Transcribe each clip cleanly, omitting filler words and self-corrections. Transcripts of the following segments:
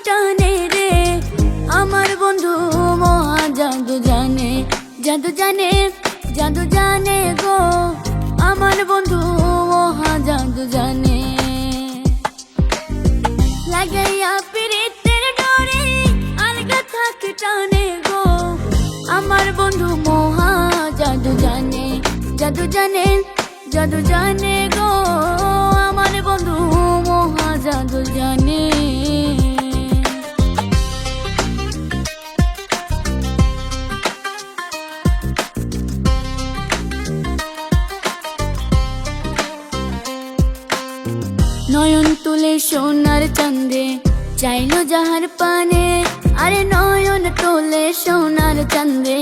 টানে রে আমার বন্ধু মহা জাদু জানে, জাদু জানে, জাদু জানে গো আমার বন্ধু মহা জাদু জানে। লাগাইয়া পিরিতের ডোরে আলগা থাকে টানে গো আমার বন্ধু মহা জাদু জানে, জাদু জানে, জাদু জানে গো আমার বন্ধু মহা জাদু জানে। নয়ন তুলে সোনার চাঁদে চাইলো যাহার পানে, আরে নয়ন তুলে সোনার চাঁদে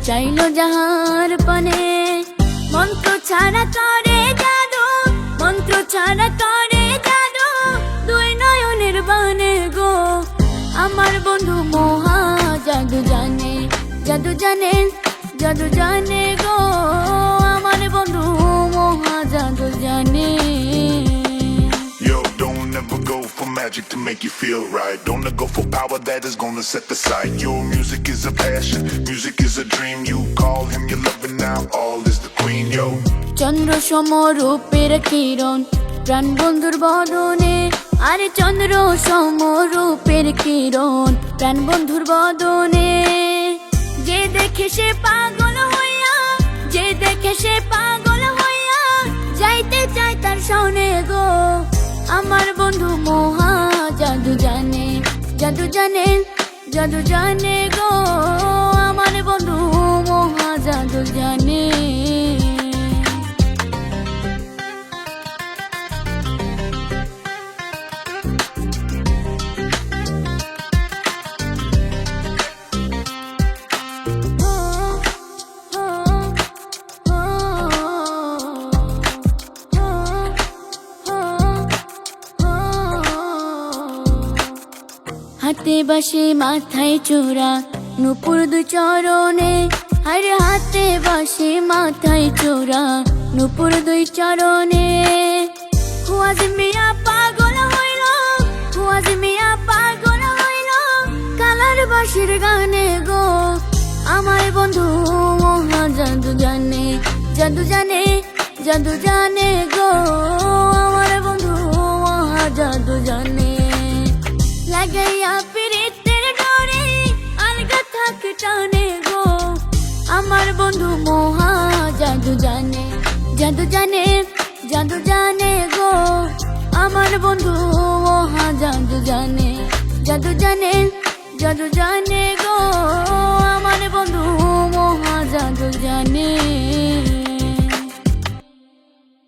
চাইলো যাহার পানে। মন্ত্র ছাড়া করে জাদু, মন্ত্র ছাড়া করে জাদু দুই নয়নের বানে গো আমার বন্ধু মহা জাদু জানে, জাদু জানে, জাদু জানে গো আমার বন্ধু মহা জাদু জানে। Never go for magic to make you feel right. Don't go for power that is gonna set the sight. Your music is a passion, music is a dream. You call him your lover now, all is the queen, yo. চন্দ্র সমরূপের কিরণ প্রাণ বন্ধুর বদনে, আরে চন্দ্র সমরূপের কিরণ প্রাণ বন্ধুর বদনে। যে দেখে সে পাগল হইয়া, যে দেখে সে পাগল হইয়া যাইতে চায় তার সনে গো আমার বন্ধু মহা জাদু জানে, জাদু জানে, জাদু জানে গো আমার বন্ধু মহা জাদু জানে। হাতে বাসে মাথায় চূড়া নুপুর দু চরণে, আরে হাতে বাসে মাথায় চূড়া নুপুর দুই চরণে। হুয়াজ মিয়া পাগল হইল, হুয়াজ মিয়া পাগল হইল কালার বাসির গানে গো আমার বন্ধু মহা জাদু জানে, জাদু জানে, জাদু জানে গো আমার বন্ধু মহা জাদু জানে। লাগাইয়া পিরিতের ডোরে আলগা থাকে টানে গো আমার বন্ধু মহা জাদু জানে, জাদু জানে, জাদু জানে গো আমার বন্ধু মহা জাদু জানে, জাদু জানে, জাদু জানে গো।